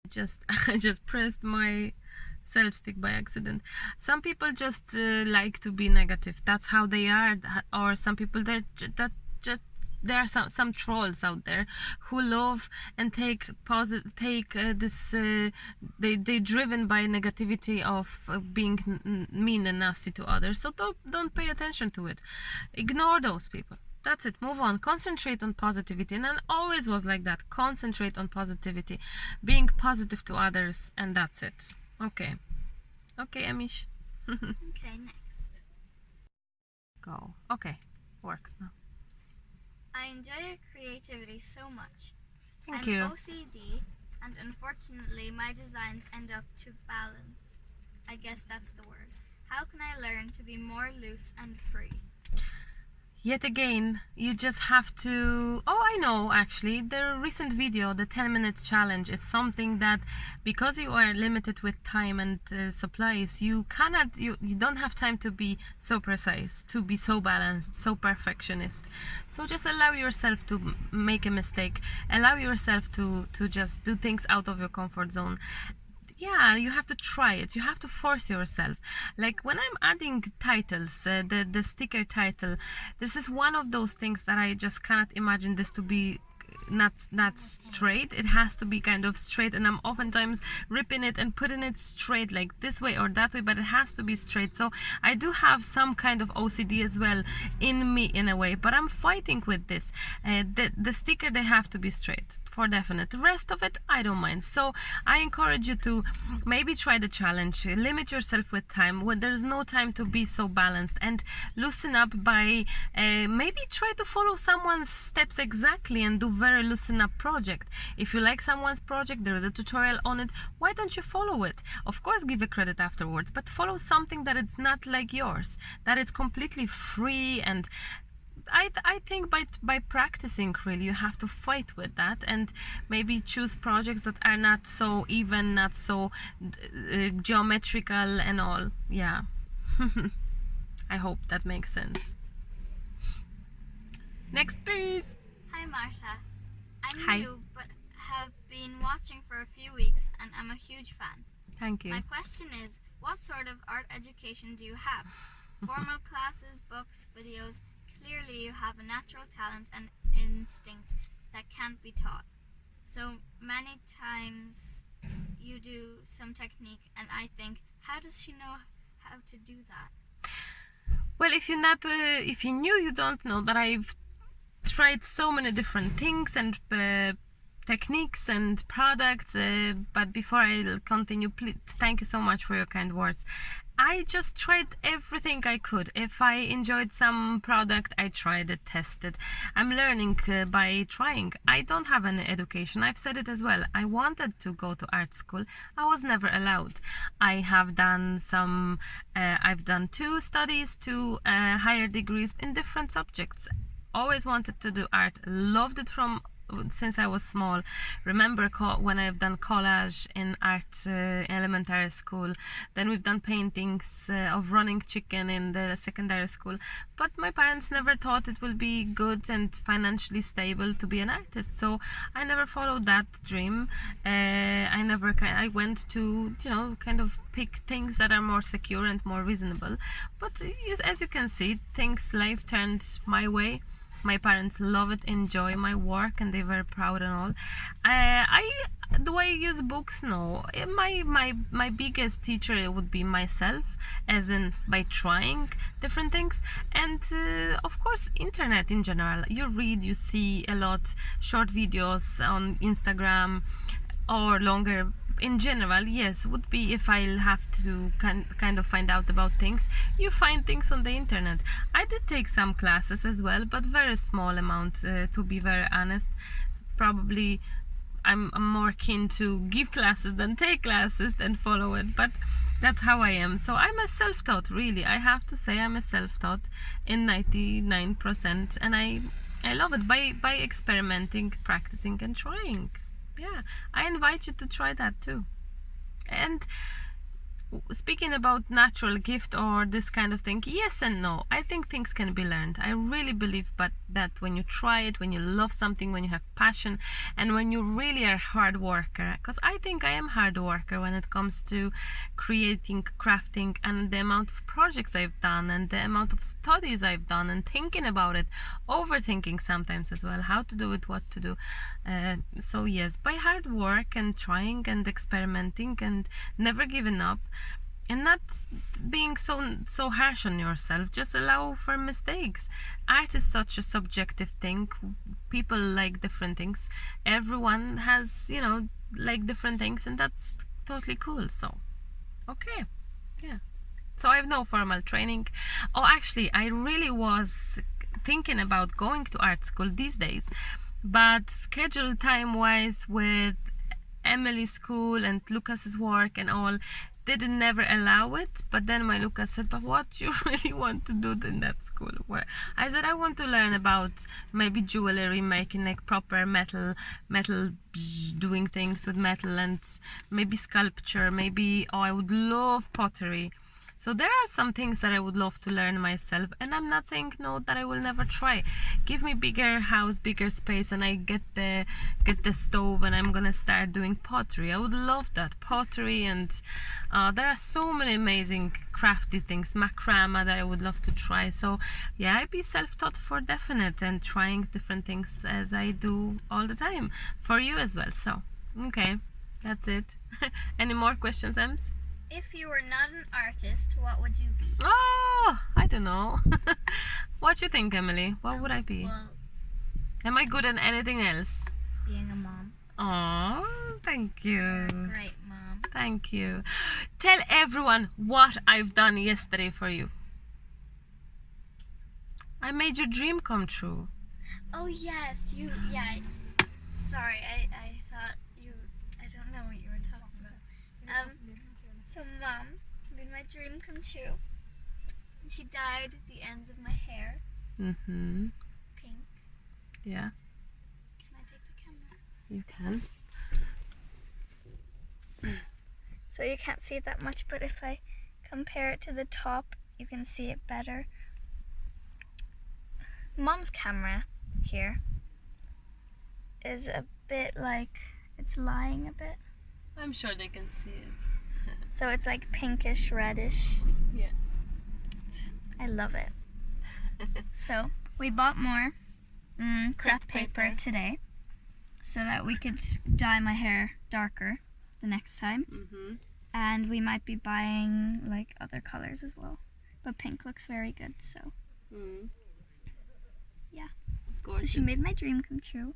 I just pressed my self stick by accident. Some people just like to be negative. That's how they are. Or some people that just there are some trolls out there who love and take this they driven by negativity of being mean and nasty to others. So don't pay attention to it. Ignore those people. That's it. Move on. Concentrate on positivity. And I always was like that. Concentrate on positivity, being positive to others, and that's it. Okay, Amish. Okay, next. Go. Okay, works now. I enjoy your creativity so much. Thank I'm you. OCD, and unfortunately my designs end up too balanced. I guess that's the word. How can I learn to be more loose and free? Yet again, you just have to... Oh, I know, actually. The recent video, the 10-minute challenge, is something that, because you are limited with time and supplies, you don't have time to be so precise, to be so balanced, so perfectionist. So just allow yourself to make a mistake. Allow yourself to just do things out of your comfort zone. Yeah, you have to try it. You have to force yourself. Like when I'm adding titles, the sticker title, this is one of those things that I just cannot imagine this to be not straight. It has to be kind of straight, and I'm oftentimes ripping it and putting it straight, like this way or that way, but it has to be straight. So I do have some kind of OCD as well in me, in a way, but I'm fighting with this. The sticker, they have to be straight for definite. The rest of it, I don't mind. So I encourage you to maybe try the challenge. Limit yourself with time when there's no time to be so balanced, and loosen up by maybe try to follow someone's steps exactly and do very loosen up project. If you like someone's project, there is a tutorial on it, why don't you follow it? Of course, give a credit afterwards, but follow something that it's not like yours, that it's completely free. And I think by practicing, really, you have to fight with that, and maybe choose projects that are not so even, not so geometrical and all. Yeah. I hope that makes sense. Next, please. Hi Marta. I'm Hi. new but have been watching for a few weeks and I'm a huge fan. Thank you. My question is, what sort of art education do you have? Formal classes, books, videos? Clearly you have a natural talent and instinct that can't be taught. So many times you do some technique and I think, how does she know how to do that? Well, if you knew, you don't know that I've tried so many different things and techniques and products, but before I continue, please, thank you so much for your kind words. I just tried everything I could. If I enjoyed some product, I tried it, tested. I'm learning by trying. I don't have any education. I've said it as well. I wanted to go to art school. I was never allowed. I have done I've done 2 studies, 2 higher degrees in different subjects. Always wanted to do art. Loved it since I was small. Remember when I've done collage in art elementary school. Then we've done paintings of running chicken in the secondary school. But my parents never thought it will be good and financially stable to be an artist. So I never followed that dream. I went to, kind of pick things that are more secure and more reasonable. But as you can see, life turned my way. My parents love it, enjoy my work, and they're very proud and all. Do I use books? No. My biggest teacher would be myself, as in by trying different things, and of course internet in general. You read, you see a lot, short videos on Instagram or longer. In general, yes, would be if I'll have to kind of find out about things. You find things on the internet. I did take some classes as well, but very small amount, to be very honest. Probably I'm more keen to give classes than take classes than follow it, but that's how I am. So I'm a self-taught, really. I have to say I'm a self-taught in 99%, and I love it by experimenting, practicing, and trying. Yeah, I invite you to try that too. And speaking about natural gift or this kind of thing, yes and no. I think things can be learned. I really believe but that when you try it, when you love something, when you have passion, and when you really are hard worker, because I think I am hard worker when it comes to creating, crafting, and the amount of projects I've done and the amount of studies I've done and thinking about it, overthinking sometimes as well, how to do it, what to do. So yes, by hard work and trying and experimenting and never giving up, and not being so harsh on yourself, just allow for mistakes. Art is such a subjective thing. People like different things. Everyone has, like different things, and that's totally cool. So okay, yeah. So I have no formal training. Oh, actually, I really was thinking about going to art school these days, but schedule time wise with Emily's school and Lucas's work and all didn't never allow it. But then my Lucas said, but what you really want to do in that school? Well, I said I want to learn about maybe jewelry making, like proper metal doing things with metal, and maybe sculpture, maybe I would love pottery. So there are some things that I would love to learn myself, and I'm not saying no that I will never try. Give me bigger house, bigger space, and I get the stove, and I'm gonna start doing pottery. I would love that, pottery, and there are so many amazing crafty things, macrame, that I would love to try. So yeah, I'd be self-taught for definite, and trying different things as I do all the time for you as well. So okay, that's it. Any more questions, Ems? If you were not an artist, what would you be? Oh, I don't know. What you think, Emily? What would I be? Well, am I good at anything else? being a mom. Oh, thank you. You're a great mom. Thank you. Tell everyone what I've done yesterday for you. I made your dream come true. Oh yes, sorry, I thought I don't know what you were talking about. So Mom made my dream come true. She dyed the ends of my hair Mm-hmm. pink. Yeah, Can I take the camera? you can. So you can't see it that much, but if I compare it to the top, you can see it better. Mom's camera here is a bit like, it's lying a bit. I'm sure they can see it. So it's like pinkish, reddish. Yeah. I love it. So we bought more crepe paper today so that we could dye my hair darker the next time. Mm-hmm. And we might be buying like other colors as well. But pink looks very good, so Mm. yeah. Gorgeous. So she made my dream come true.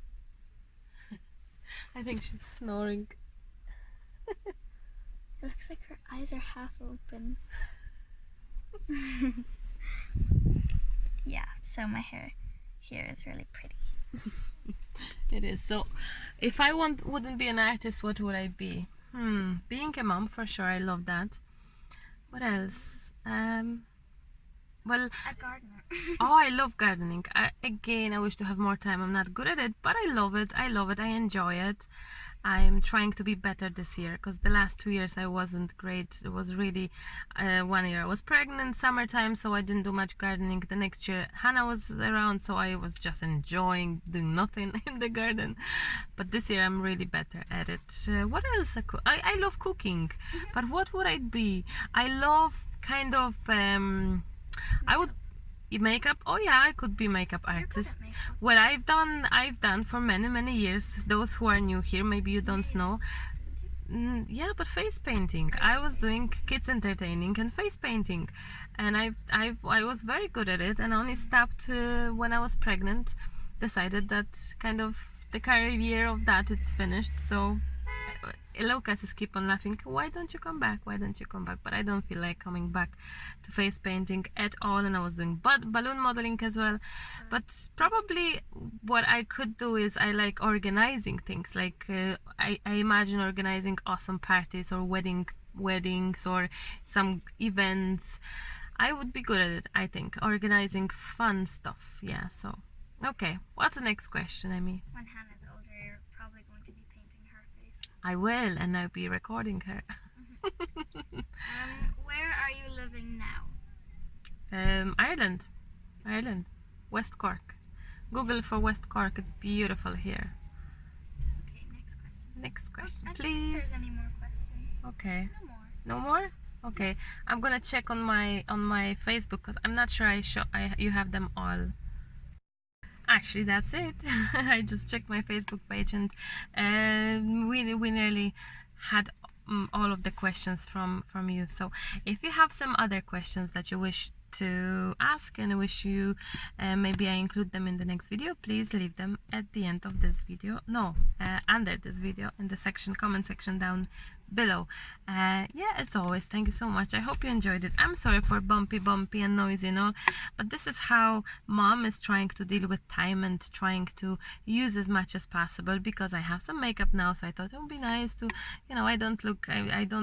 I think she's snoring. It looks like her eyes are half open. Yeah, so my hair here is really pretty. It is. So if I wouldn't be an artist, what would I be? Being a mom, for sure. I love that. What else? Well, A gardener. oh, I love gardening. Again, I wish to have more time. I'm not good at it, but I love it. I love it. I enjoy it. I'm trying to be better this year, because the last 2 years I wasn't great. It was really 1 year I was pregnant, summertime, so I didn't do much gardening. The next year Hannah was around, so I was just enjoying doing nothing in the garden. But this year I'm really better at it. What else? I love cooking, but what would I be? I love kind of I would makeup. Oh yeah, I could be makeup artist. Well, I've done for many years. Those who are new here, maybe you don't know. Yeah, but face painting. I was doing kids entertaining and face painting, and I was very good at it, and only stopped when I was pregnant. Decided that kind of the career of that it's finished. So Lucas is keep on laughing. Why don't you come back? Why don't you come back? But I don't feel like coming back to face painting at all. And I was doing balloon modeling as well. But probably what I could do is I like organizing things. Like I imagine organizing awesome parties or weddings or some events. I would be good at it, I think. Organizing fun stuff. Yeah, so. Okay, what's the next question, Amy? When Hannah's older, you're probably going to be painting her face. I will, and I'll be recording her. Where are you living now? Ireland. Ireland. West Cork. Google for West Cork. It's beautiful here. Okay, next question. Next question, I don't think please. there's any more questions. Okay. No more. No more? Okay. I'm gonna check on my Facebook because I'm not sure you have them all. Actually, that's it. I just checked my Facebook page and we nearly had all of the questions from you. So if you have some other questions that you wish to ask and I wish you maybe I include them in the next video, please leave them at the end of this video. No, under this video in the comment section down below. Yeah, as always, thank you so much. I hope you enjoyed it. I'm sorry for bumpy and noisy and all, but this is how mom is trying to deal with time and trying to use as much as possible, because I have some makeup now, so I thought it would be nice to, you know, I don't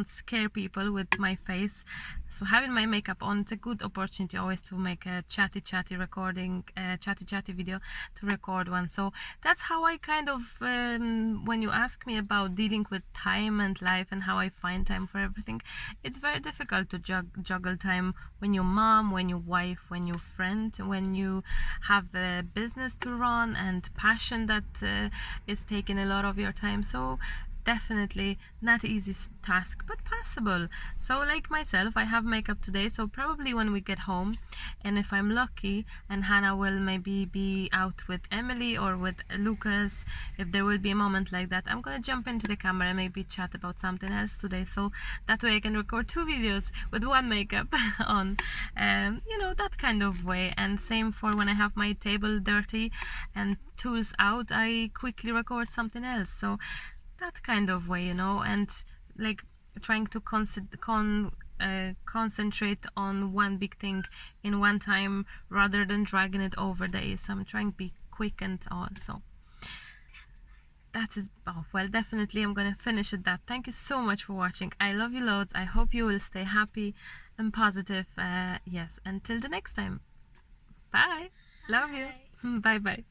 scare people with my face. So having my makeup on, it's a good opportunity always to make a chatty recording, chatty video, to record one. So that's how I kind of, when you ask me about dealing with time and life and how I find time for everything, it's very difficult to juggle time when you're mom, when you're wife, when you're friend, when you have a business to run and passion that is taking a lot of your time. So definitely not easy task, but possible. So like myself, I have makeup today, so probably when we get home, and if I'm lucky and Hannah will maybe be out with Emily or with Lucas, if there will be a moment like that, I'm gonna jump into the camera and maybe chat about something else today, so that way I can record 2 videos with one makeup on, you know, that kind of way. And same for when I have my table dirty and tools out, I quickly record something else. So that kind of way, you know, and like trying to concentrate on one big thing in one time rather than dragging it over days. So I'm trying to be quick and all. So that is, oh well, definitely I'm gonna finish at that. Thank you so much for watching. I love you loads. I hope you will stay happy and positive. Yes, until the next time. Bye. Love you. Bye bye.